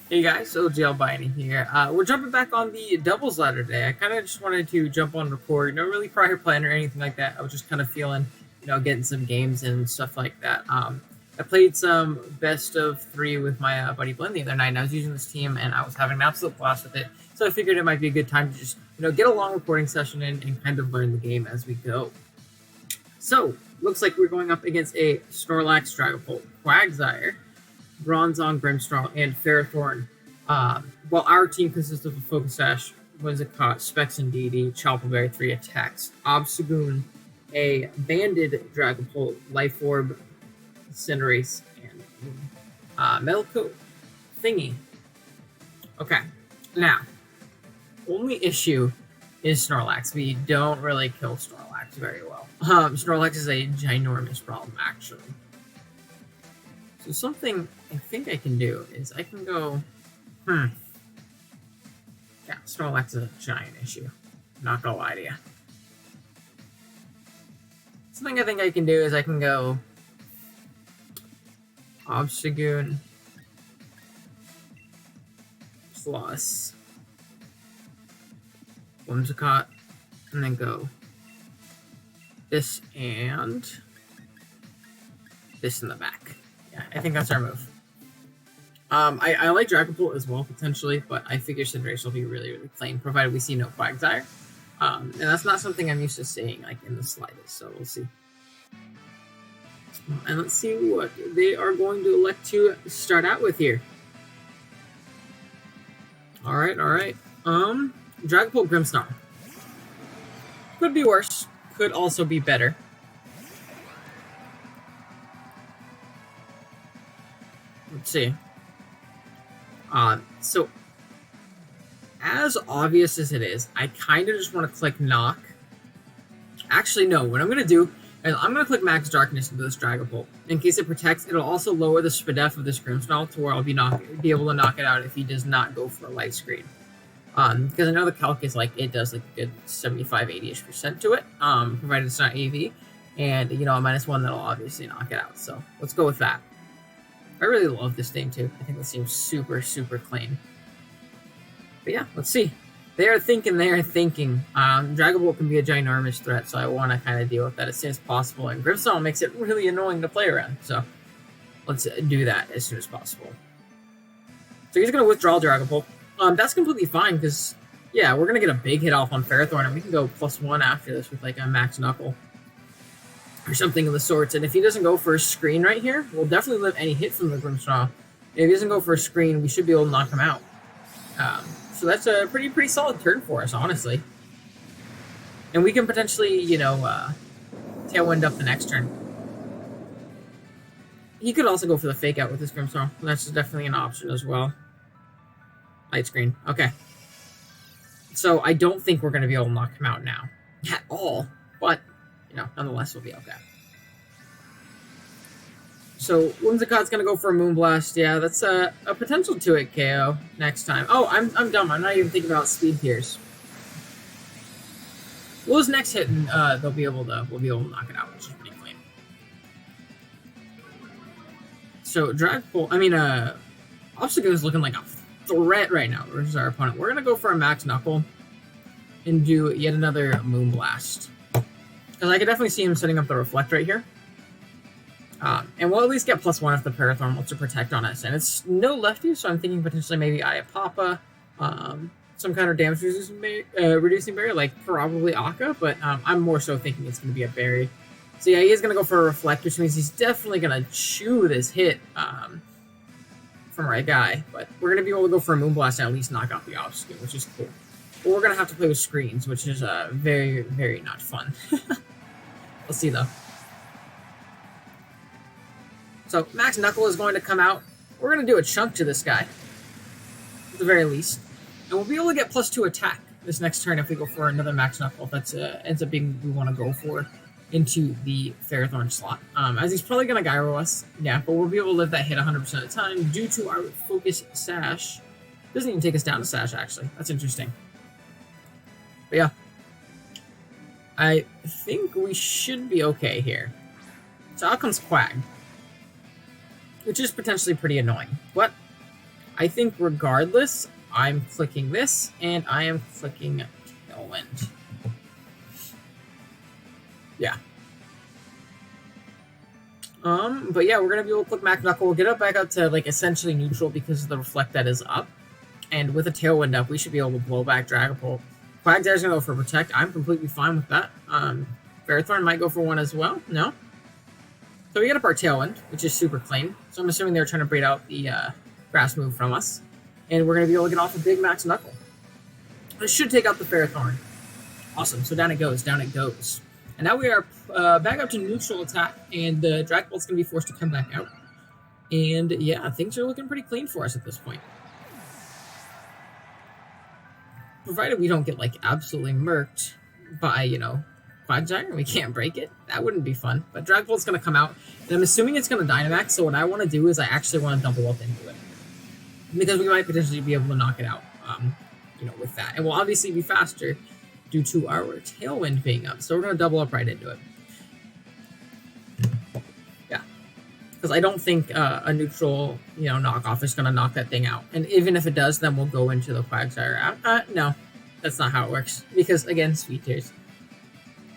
Hey guys, OGL Biney here. We're jumping back on the doubles ladder today. I kind of just wanted to jump on record. No really prior plan or anything like that. I was just kind of feeling, getting some games and stuff like that. I played some best of three with my buddy Blinn the other night, and I was using this team, and I was having an absolute blast with it. So I figured it might be a good time to just, get a long recording session in and kind of learn the game as we go. So, looks like we're going up against a Snorlax, Dragapult, Quagsire, Bronzong, Grimmsnarl, and Ferrothorn. While our team consists of a Focus Sash, Whimsicott, Specs and DD, Choppleberry, 3 attacks, Obstagoon, a Banded Dragapult, Life Orb, Cinderace, and Metal Coat Thingy. Okay, now, only issue is Snorlax. We don't really kill Snorlax very well. Snorlax is a ginormous problem, actually. So something I think I can do is I can go, Yeah, Snorlax is a giant issue. I'm not gonna lie to you. Something I think I can do is I can go Obstagoon plus Whimsicott, and then go this and this in the back. Yeah, I think that's our move. I like Dragapult as well, potentially, but I figure Cinderace will be really, really plain, provided we see no Quagsire. And that's not something I'm used to seeing, like, in the slightest, so we'll see. And let's see what they are going to elect to start out with here. Alright. Dragapult, Grimmsnarl. Could be worse, could also be better. Let's see. So, as obvious as it is, I kind of just want to click Knock. Actually, no. What I'm going to do is I'm going to click Max Darkness into this Dragapult. In case it protects, it'll also lower the SPDEF of this Grimmsnarl to where I'll be able to knock it out if he does not go for a light screen. Because I know the calc is like, it does like a good 75-80% to it, provided it's not AV. And, a -1 that'll obviously knock it out. So, let's go with that. I really love this thing, too. I think this seems super, super clean. But yeah, let's see. They are thinking. Dragapult can be a ginormous threat, so I want to kind of deal with that as soon as possible. And Grimmsnarl makes it really annoying to play around, so let's do that as soon as possible. So he's going to withdraw Dragapult. That's completely fine, because, yeah, we're going to get a big hit off on Ferrothorn, and we can go +1 after this with, like, a Max Knuckle or something of the sorts. And if he doesn't go for a screen right here, we'll definitely live any hit from the Grimmsnarl. If he doesn't go for a screen, we should be able to knock him out. So that's a pretty solid turn for us, honestly. And we can potentially, tailwind up the next turn. He could also go for the fake out with his Grimmsnarl. That's definitely an option as well. Light screen. Okay. So I don't think we're going to be able to knock him out now. At all. But, nonetheless, we'll be okay. So, Whimsicott's going to go for a Moonblast. Yeah, that's a potential 2-hit KO next time. Oh, I'm dumb. I'm not even thinking about speed tiers. Well, his next hit, we'll be able to knock it out, which is pretty clean. So, Obstagoon is looking like a threat right now versus our opponent. We're going to go for a Max Knuckle and do yet another Moonblast. Because I could definitely see him setting up the Reflect right here. And we'll at least get +1 if the Ferrothorn wants to protect on us. And it's no lefty, so I'm thinking potentially maybe Ayapapa, some kind of damage reducing berry, like probably Akka, but I'm more so thinking it's going to be a berry. So yeah, he is going to go for a Reflect, which means he's definitely going to chew this hit from our guy. But we're going to be able to go for a Moonblast and at least knock out the Obstagoon, which is cool. But we're going to have to play with screens, which is very, very not fun. We'll see, though. So, Max Knuckle is going to come out. We're going to do a chunk to this guy, at the very least. And we'll be able to get +2 attack this next turn if we go for another Max Knuckle, if that's ends up being we want to go for into the Ferrothorn slot. As he's probably going to Gyro us, yeah, but we'll be able to live that hit 100% of the time due to our Focus Sash. Doesn't even take us down to Sash, actually. That's interesting. But yeah. I think we should be okay here. So out comes Quag, which is potentially pretty annoying. But I think regardless, I'm clicking this, and I am clicking Tailwind. Yeah. But yeah, we're gonna be able to click Mac Knuckle. We'll get it back up to like essentially neutral because the reflect that is up. And with a Tailwind up, we should be able to blow back Dragapult. Quagsire's gonna go for Protect. I'm completely fine with that. Ferrothorn might go for one as well. No? So we get up our Tailwind, which is super clean. So I'm assuming they're trying to bait out the grass move from us. And we're gonna be able to get off a big Max Knuckle. This should take out the Ferrothorn. Awesome. So down it goes. Down it goes. And now we are back up to neutral attack, and the Dragapult's going to be forced to come back out. And yeah, things are looking pretty clean for us at this point. Provided we don't get like absolutely murked by, you know, Quagsire, we can't break it. That wouldn't be fun. But Dragapult's going to come out, and I'm assuming it's going to Dynamax, so what I want to do is I actually want to double up into it. Because we might potentially be able to knock it out, you know, with that. And we'll obviously be faster due to our Tailwind being up. So we're going to double up right into it. Yeah. Because I don't think a neutral, you know, knockoff is going to knock that thing out. And even if it does, then we'll go into the Quagsire. No, that's not how it works. Because, again, Speed Tears.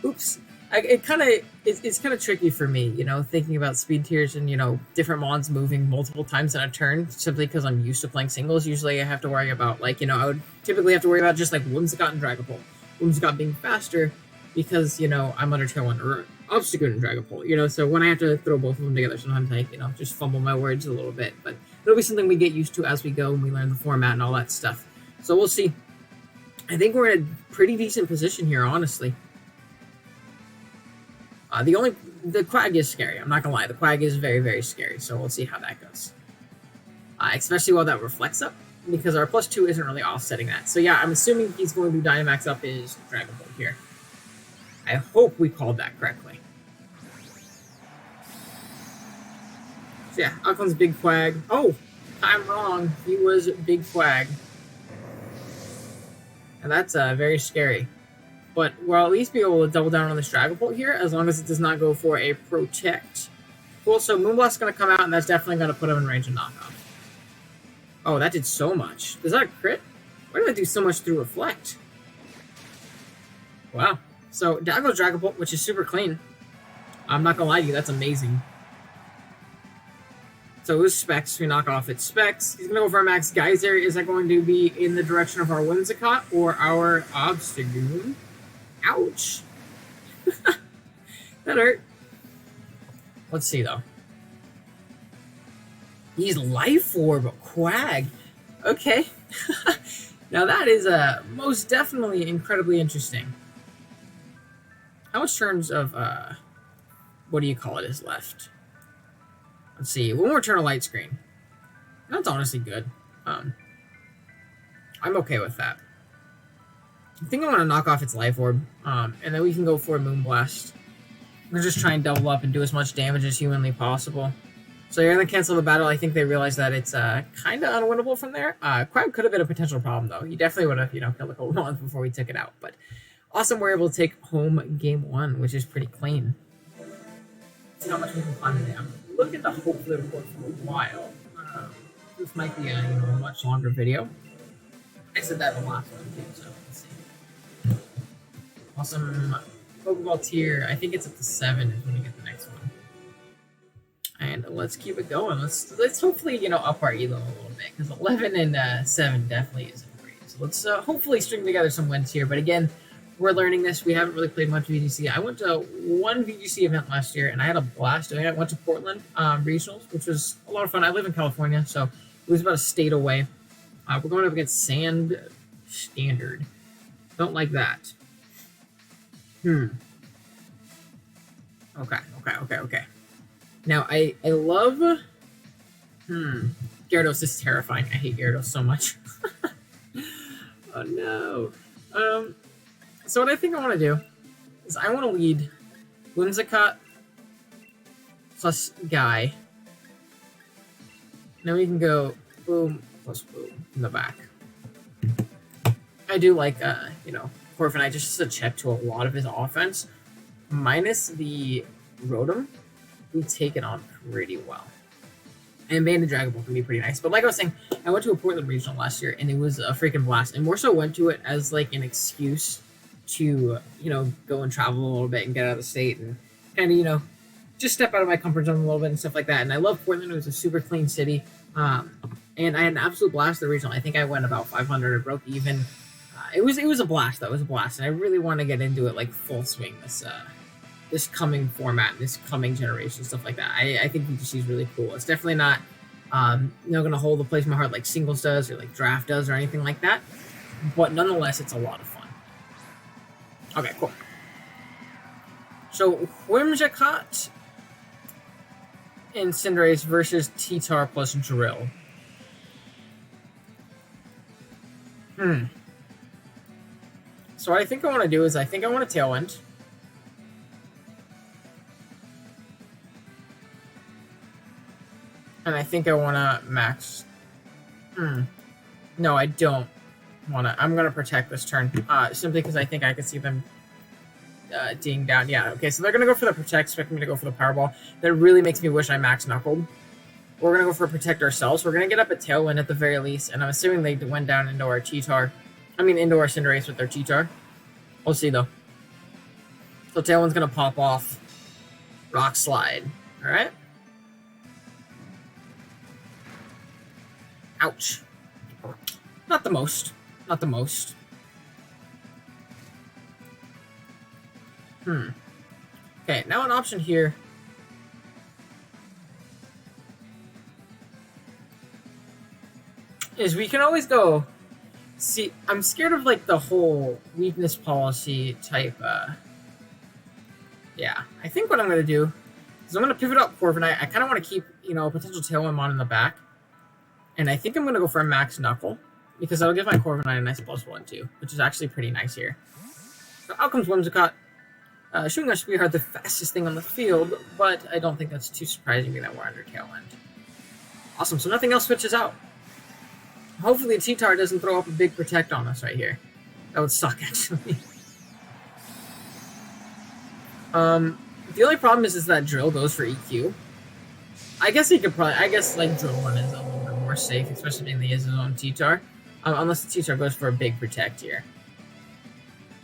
Oops. It's kind of tricky for me, you know, thinking about Speed Tears and, you know, different mons moving multiple times in a turn, simply because I'm used to playing singles. Usually I have to worry about, like, you know, I would typically have to worry about just, like, Whimsicott and Dragapult. Whimsicott being faster because, you know, I'm under Tailwind, or Obstagoon and Dragapult, you know, so when I have to throw both of them together, sometimes I, you know, just fumble my words a little bit, but it'll be something we get used to as we go and we learn the format and all that stuff. So we'll see. I think we're in a pretty decent position here, honestly. The Quag is scary. I'm not gonna lie. The Quag is very, very scary. So we'll see how that goes. Especially while that reflects up, because our +2 isn't really offsetting that. So yeah, I'm assuming he's going to Dynamax up his Dragapult here. I hope we called that correctly. So yeah, out comes Big Quag. Oh, I'm wrong. He was Big Quag. And that's very scary. But we'll at least be able to double down on this Dragapult here, as long as it does not go for a Protect. Cool, so Moonblast's going to come out, and that's definitely going to put him in range of knockoff. Oh, that did so much. Is that a crit? Why did I do so much through Reflect? Wow. So, down goes Dragapult, which is super clean. I'm not going to lie to you, that's amazing. So it was Specs. We knock off its Specs. He's going to go for our Max Geyser. Is that going to be in the direction of our Whimsicott or our Obstagoon? Ouch. That hurt. Let's see, though. He's Life Orb Quag. Okay. Now that is most definitely incredibly interesting. How much turns of, what do you call it, is left? Let's see. One more turn of Light Screen. That's honestly good. I'm okay with that. I think I want to knock off its Life Orb, and then we can go for a Moonblast. We're just trying to double up and do as much damage as humanly possible. So you're going to cancel the battle. I think they realize that it's kind of unwinnable from there. Quag could have been a potential problem, though. You definitely would have, you know, killed a couple months before we took it out. But awesome, we're able to take home game one, which is pretty clean. Let's see how much we can find today. I'm looking to hopefully record for a while. This might be a much longer video. I said that in the last one, too, so let's see. Awesome. Pokeball tier, I think it's up to 7 is when we get the next one. And let's keep it going. Let's hopefully, you know, up our elo a little bit, because 11 and 7 definitely isn't great. So let's hopefully string together some wins here. But again, we're learning this. We haven't really played much VGC. I went to one VGC event last year, and I had a blast doing it. I went to Portland Regionals, which was a lot of fun. I live in California, so it was about a state away. We're going up against Sand Standard. Don't like that. Okay. Now, I love... Gyarados is terrifying. I hate Gyarados so much. Oh, no. So what I think I want to do is I want to lead Whimsicott plus Guy. Then we can go Boom plus Boom in the back. I do like, you know, Corviknight just a check to a lot of his offense. Minus the Rotom, we take it on pretty well. And Banded Dragon Ball can be pretty nice. But like I was saying, I went to a Portland regional last year, and it was a freaking blast. And more so went to it as like an excuse to, go and travel a little bit and get out of the state and kind of, just step out of my comfort zone a little bit and stuff like that. And I love Portland. It was a super clean city. And I had an absolute blast at the regional. I think I went about 500. I broke even. It was a blast, though. It was a blast. And I really want to get into it like full swing this coming format, this coming generation, stuff like that. I think VGC is really cool. It's definitely not, going to hold a place in my heart like singles does or like draft does or anything like that. But nonetheless, it's a lot of fun. Okay, cool. So, Whimsicott and Cinderace versus T-Tar plus Drill. So what I think I want to do is I think I want to Tailwind. And I think I want to max. No, I don't want to. I'm going to protect this turn. Simply because I think I can see them ding down. Yeah, okay, so they're going to go for the protect, expecting me to go for the Powerball. That really makes me wish I max Knuckled. We're going to go for protect ourselves. We're going to get up a Tailwind at the very least. And I'm assuming they went down into our T-Tar. Into our Cinderace with their T-Tar. We'll see, though. So Tailwind's going to pop off. Rock Slide. Alright. Ouch. Not the most. Not the most. Okay, now an option here. Is we can always go... See, I'm scared of, like, the whole weakness policy type, Yeah, I think what I'm going to do is I'm going to pivot up Corviknight. I kind of want to keep, a potential Tailwind on in the back. And I think I'm going to go for a Max Knuckle, because that'll give my Corviknight a nice +1, too, which is actually pretty nice here. So out comes Whimsicott, shooting our Sweetheart, the fastest thing on the field, but I don't think that's too surprising that we're under Tailwind. Awesome, so nothing else switches out. Hopefully T-Tar doesn't throw up a big protect on us right here. That would suck, actually. The only problem is that Drill goes for EQ. I guess he could probably... I guess, like, Drill 1 is a little bit more safe, especially being he has his own T-Tar. Unless the T-Tar goes for a big protect here.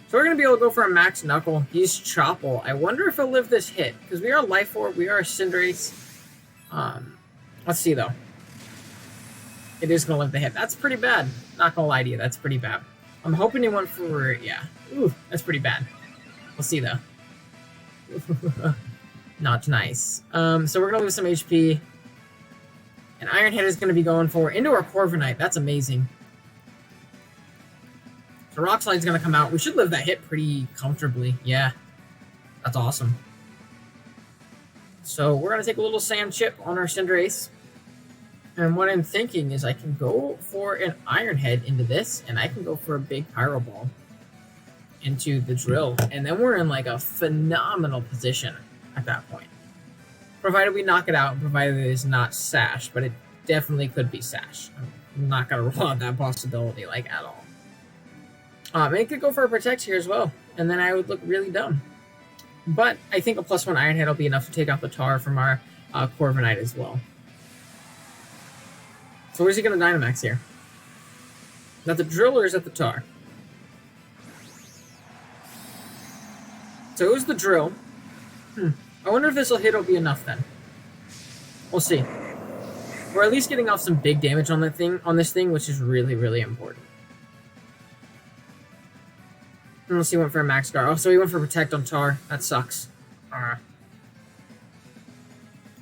So we're going to be able to go for a Max Knuckle. He's Chople. I wonder if he'll live this hit. Because we are Life Orb. We are a Cinderace. Let's see, though. It is going to live the hit. That's pretty bad. Not going to lie to you. That's pretty bad. I'm hoping he went for... Yeah. Ooh, that's pretty bad. We'll see, though. Not nice. So we're going to lose some HP. And Iron Head is going to be going for... Into our Corviknight. That's amazing. So Rock Slide's going to come out. We should live that hit pretty comfortably. Yeah. That's awesome. So we're going to take a little Sand Chip on our Cinderace. And what I'm thinking is I can go for an Iron Head into this, and I can go for a big Pyro Ball into the Drill. And then we're in, like, a phenomenal position at that point. Provided we knock it out, and provided it is not Sash, but it definitely could be Sash. I'm not going to rule out that possibility, like, at all. And it could go for a Protect here as well, and then I would look really dumb. But I think a +1 Iron Head will be enough to take out the Tar from our Corviknight as well. So where's he going to Dynamax here? Is that the Drill or is that the Tar? So it was the Drill. I wonder if this will hit will be enough then. We'll see. We're at least getting off some big damage on this thing, which is really, really important. Unless he went for a Max Guard. Oh, so he went for Protect on Tar. That sucks.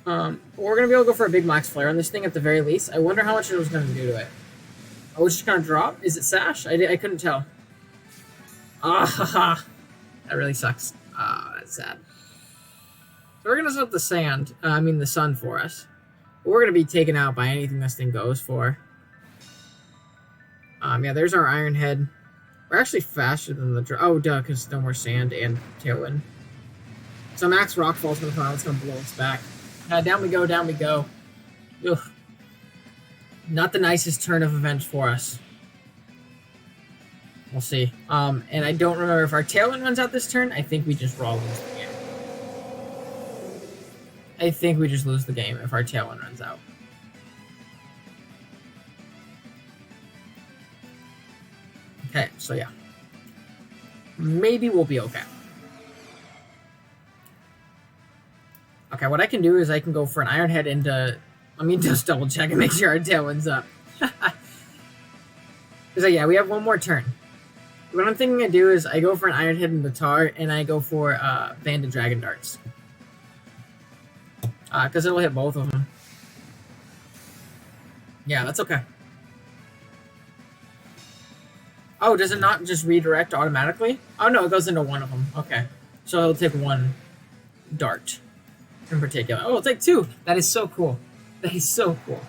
We're going to be able to go for a big Max Flare on this thing at the very least. I wonder how much it was going to do to it. Oh, it's just going to drop? Is it Sash? I couldn't tell. That really sucks. That's sad. So we're going to set up the the sun for us. But we're going to be taken out by anything this thing goes for. Yeah, there's our Iron Head. We're actually faster than the... Oh, duh, because no more Sand and Tailwind. So Max Rockfall's going to come out. It's going to blow us back. Down we go, down we go. Ugh. Not the nicest turn of events for us. We'll see. And I don't remember if our Tailwind runs out this turn. I think we just raw lose the game. I think we just lose the game if our Tailwind runs out. Okay, so yeah. Maybe we'll be okay. Okay, what I can do is I can go for an Iron Head into... Let me just double check and make sure our Tailwind's up. So yeah, we have one more turn. What I'm thinking I do is I go for an Iron Head into Tar, and I go for Banded Dragon Darts. Because it'll hit both of them. Yeah, that's okay. Oh, does it not just redirect automatically? Oh no, it goes into one of them. Okay. So it'll take one dart in particular. Oh, it'll take two. That is so cool. That is so cool.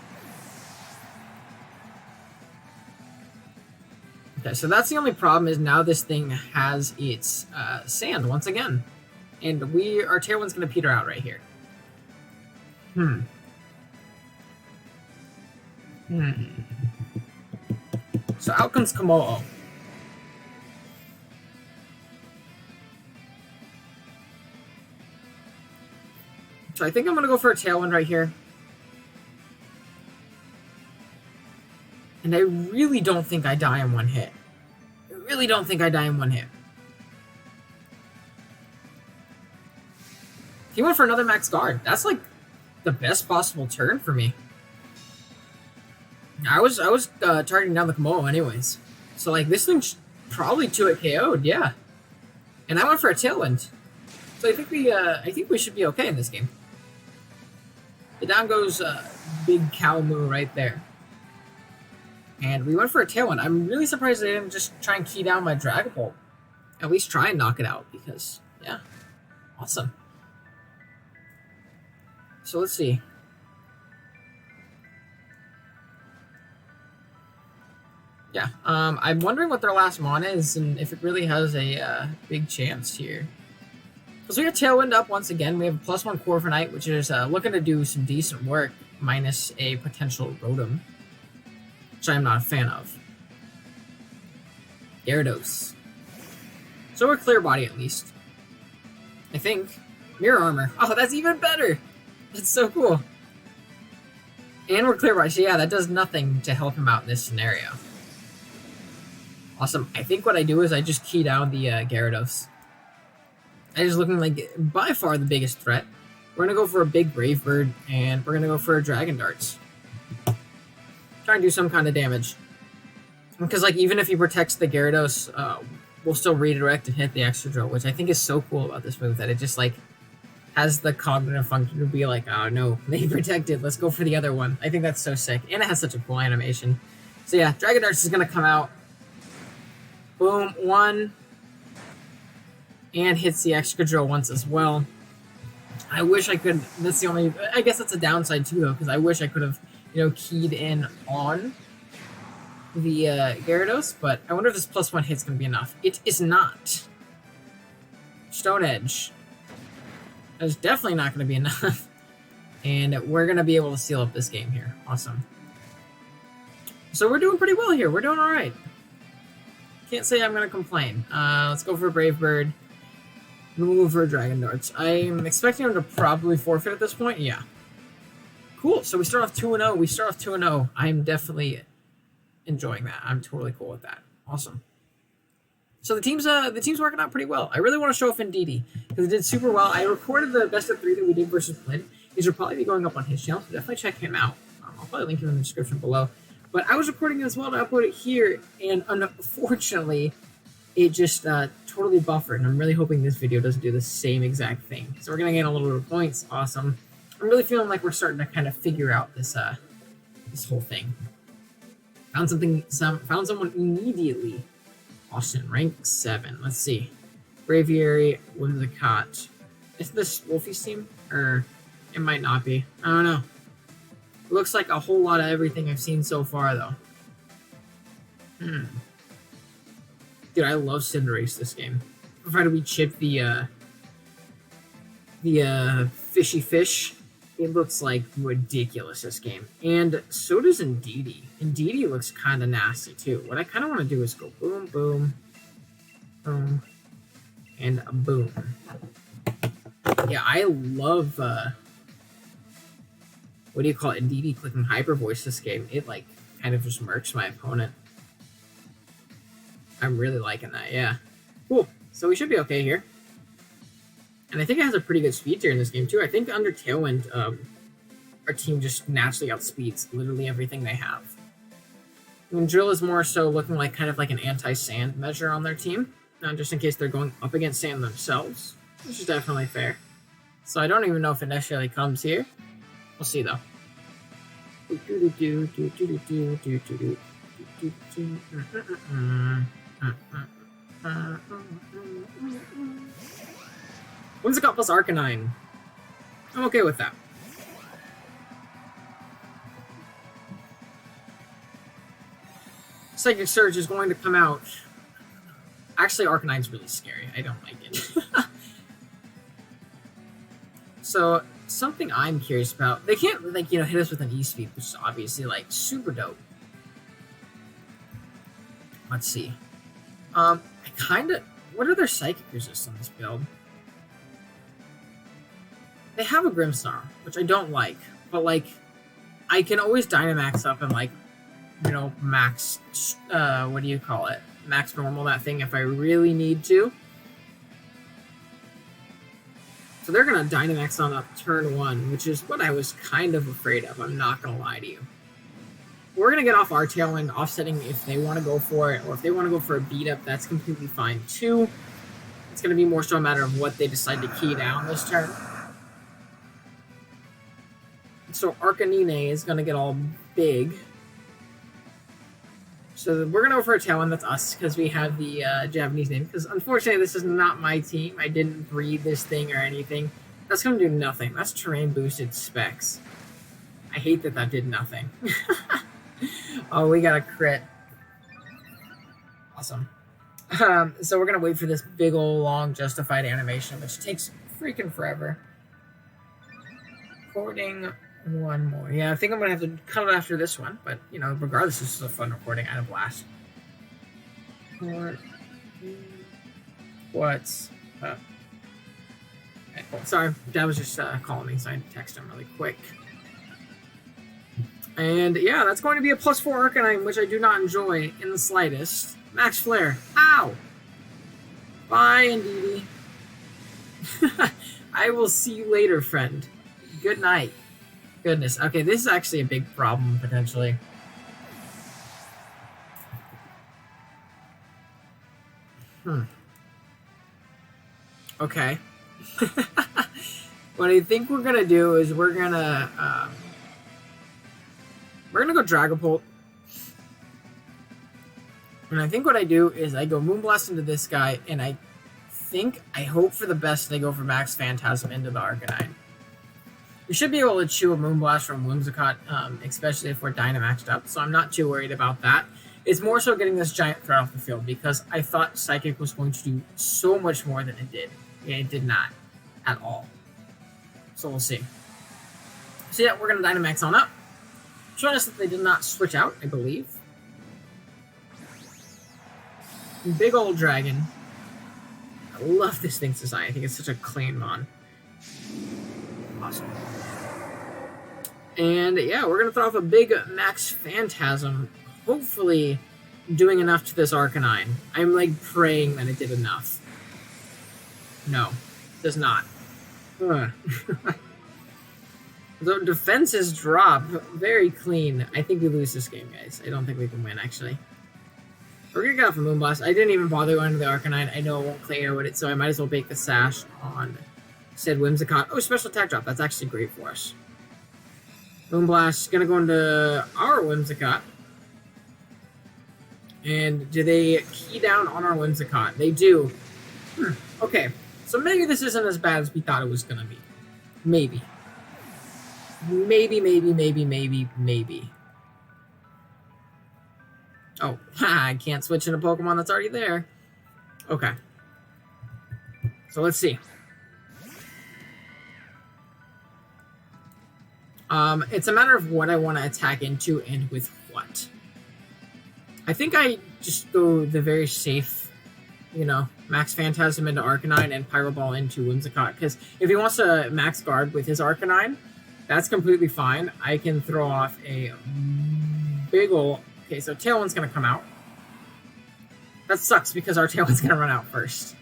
Okay, so that's the only problem is now this thing has its sand once again. And our Tailwind's going to peter out right here. So out comes Komodo. So I think I'm going to go for a Tailwind right here. And I really don't think I die in one hit. I really don't think I die in one hit. He went for another max guard. That's like the best possible turn for me. I was targeting down the Komodo anyways. So like this thing's probably 2-hit KO'd, yeah. And I went for a Tailwind. So I think we should be okay in this game. The down goes Big Cow Moo right there. And we went for a Tailwind. I'm really surprised they didn't just try and key down my Dragon Bolt. At least try and knock it out because, yeah, awesome. So let's see. Yeah, I'm wondering what their last mana is and if it really has a big chance here. Because we got Tailwind up once again. We have a +1 Corviknight, which is looking to do some decent work, minus a potential Rotom, which I'm not a fan of. Gyarados. So we're Clear Body at least. I think. Mirror Armor. Oh, that's even better! That's so cool. And we're Clear Body, so yeah, that does nothing to help him out in this scenario. Awesome. I think what I do is I just key down the Gyarados. That is looking like by far the biggest threat. We're going to go for a big Brave Bird, and we're going to go for a Dragon Darts. Try and do some kind of damage. Because like even if he protects the Gyarados, we'll still redirect and hit the extra drill, which I think is so cool about this move, that it just like has the cognitive function to be like, oh no, they protected, let's go for the other one. I think that's so sick, and it has such a cool animation. So yeah, Dragon Darts is going to come out. Boom, one. And hits the extra drill once as well. I wish I could, that's the only, I guess that's a downside too though, because I wish I could have, keyed in on the Gyarados, but I wonder if this +1 hit's going to be enough. It is not. Stone Edge. That's definitely not going to be enough. And we're going to be able to seal up this game here. Awesome. So we're doing pretty well here. We're doing alright. Can't say I'm going to complain. Let's go for a Brave Bird. We'll move for a Dragon Darts. I'm expecting him to probably forfeit at this point. Yeah. Cool. So we start off 2-0. We start off 2-0. I'm definitely enjoying that. I'm totally cool with that. Awesome. So the team's working out pretty well. I really want to show off Indeedee because it did super well. I recorded the best of 3 that we did versus Flynn. These will probably be going up on his channel, so definitely check him out. I'll probably link him in the description below. But I was recording it as well to upload it here, and unfortunately, it just totally buffered. And I'm really hoping this video doesn't do the same exact thing. So we're gonna gain a little bit of points. Awesome. I'm really feeling like we're starting to kind of figure out this this whole thing. Found someone immediately. Austin, rank 7. Let's see. Braviary, Whimsicott. Is this Wolfie's team? Or it might not be. I don't know. It looks like a whole lot of everything I've seen so far, though. Dude, I love Cinderace this game. Provided we chip the fishy fish, it looks like ridiculous this game. And so does Indeedee. Indeedee looks kind of nasty too. What I kind of want to do is go boom, boom, boom, and a boom. Yeah, I love, what do you call it? Indeedee clicking Hyper Voice this game. It like kind of just murks my opponent. I'm really liking that, yeah. Cool. So we should be okay here. And I think it has a pretty good speed tier in this game, too. I think under Tailwind, our team just naturally outspeeds literally everything they have. I mean, Drill is more so looking like kind of like an anti-sand measure on their team, just in case they're going up against sand themselves, which is definitely fair. So I don't even know if it necessarily comes here. We'll see, though. Whimsicott plus Arcanine. I'm okay with that. Psychic Surge is going to come out. Actually, Arcanine's really scary. I don't like it. So, something I'm curious about. They can't, like, you know, hit us with an E-Speed, which is obviously, like, super dope. Let's see. I kind of... What are their Psychic resists on this build? They have a Grimmsnarl, which I don't like. But, like, I can always Dynamax up and, like, you know, max... what do you call it? Max normal that thing if I really need to. So they're going to Dynamax on up turn 1, which is what I was kind of afraid of. I'm not going to lie to you. We're going to get off our Tailwind, offsetting if they want to go for it, or if they want to go for a beat-up, that's completely fine too. It's going to be more so a matter of what they decide to key down this turn. So Arcanine is going to get all big. So we're going to go for a Tailwind, that's us, because we have the Japanese name. Because unfortunately, this is not my team. I didn't breed this thing or anything. That's going to do nothing. That's terrain boosted specs. I hate that that did nothing. Oh, we got a crit. Awesome. So we're going to wait for this big ol' long justified animation, which takes freaking forever. Recording one more. Yeah, I think I'm going to have to cut it after this one, but, you know, regardless, this is a fun recording. I had a blast. What's up? Okay, cool. Sorry, Dad was just calling me, so I had to text him really quick. And yeah, that's going to be a +4 Arcanine, which I do not enjoy in the slightest. Max Flare. Ow! Bye, Indeedee. I will see you later, friend. Good night. Goodness. Okay, this is actually a big problem, potentially. Okay. What I think we're gonna do is we're gonna go Dragapult. And I think what I do is I go Moonblast into this guy, and I hope for the best they go for Max Phantasm into the Arcanine. We should be able to chew a Moonblast from Whimsicott, especially if we're Dynamaxed up, so I'm not too worried about that. It's more so getting this giant threat off the field, because I thought Psychic was going to do so much more than it did. And it did not. At all. So we'll see. So yeah, we're going to Dynamax on up. Showing us that they did not switch out, I believe. Big old dragon. I love this thing's design. I think it's such a clean mon. Awesome. And yeah, we're going to throw off a big Max Phantasm, hopefully doing enough to this Arcanine. I'm like praying that it did enough. No, it does not. The defenses drop very clean. I think we lose this game, guys. I don't think we can win, actually. We're going to get off a Moonblast. I didn't even bother going to the Arcanine. I know it won't KO with it, so I might as well bake the Sash on said Whimsicott. Oh, special attack drop. That's actually great for us. Moonblast is going to go into our Whimsicott. And do they key down on our Whimsicott? They do. Okay, so maybe this isn't as bad as we thought it was going to be. Maybe. Maybe. Oh, I can't switch into Pokemon that's already there. Okay. So let's see. It's a matter of what I want to attack into and with what. I think I just go the very safe, you know, Max Phantasm into Arcanine and Pyro Ball into Whimsicott. Because if he wants to Max Guard with his Arcanine, that's completely fine. I can throw off a big ol'... Okay, so Tailwind's going to come out. That sucks because our Tailwind's gonna run out first.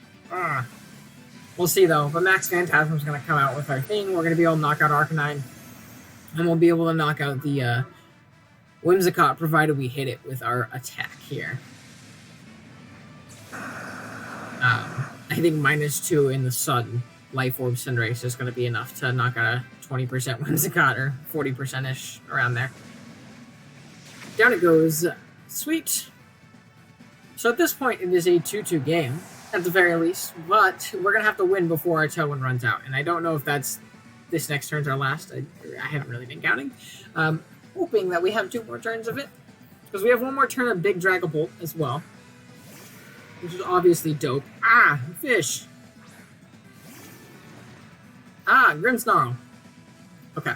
We'll see though. But Max Phantasm's gonna come out with our thing. We're gonna be able to knock out Arcanine. And we'll be able to knock out the Whimsicott, provided we hit it with our attack here. I think -2 in the Sun Life Orb Cinderace is going to be enough to knock out a 20% Whimsicott, or 40%-ish, around there. Down it goes. Sweet. So at this point, it is a 2-2 game, at the very least, but we're going to have to win before our Tailwind runs out, and I don't know if this next turn's our last. I haven't really been counting. Hoping that we have 2 more turns of it, because we have 1 more turn of Big Dragapult as well, which is obviously dope. Fish! Grimmsnarl. Okay.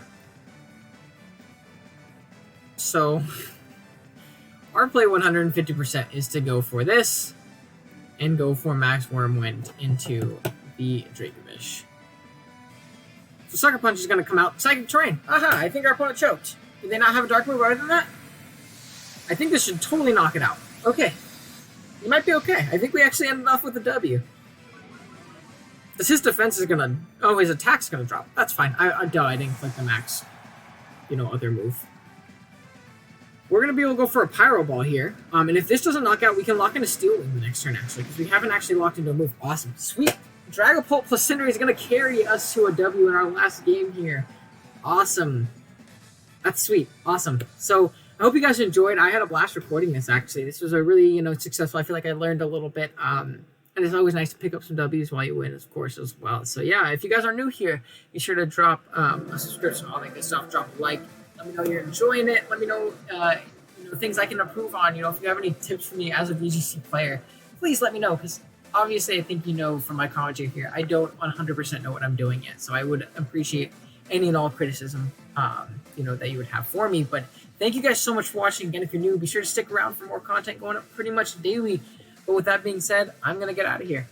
So, our play 150% is to go for this, and go for Max Wormwind into the Dracovish. So Sucker Punch is going to come out. Psychic Terrain. I think our opponent choked. Did they not have a Dark move other than that? I think this should totally knock it out. Okay. You might be okay. I think we actually ended off with a W. Because his defense is gonna... Oh, his attack's gonna drop. That's fine. I didn't click the max, other move. We're gonna be able to go for a Pyro Ball here. And if this doesn't knock out, we can lock into Steel Wing the next turn, actually. Because we haven't actually locked into a move. Awesome. Sweet. Dragapult plus Cinderace is gonna carry us to a W in our last game here. Awesome. That's sweet. Awesome. So... I hope you guys enjoyed. I had a blast recording this, actually. This was a really, successful. I feel like I learned a little bit. And it's always nice to pick up some W's while you win, of course, as well. So, yeah, if you guys are new here, be sure to drop a subscription, all that good stuff. Drop a like. Let me know you're enjoying it. Let me know, things I can improve on. If you have any tips for me as a VGC player, please let me know. Because, obviously, I think from my commentary here, I don't 100% know what I'm doing yet. So, I would appreciate any and all criticism, that you would have for me. But thank you guys so much for watching. Again, if you're new, be sure to stick around for more content going up pretty much daily. But with that being said, I'm going to get out of here.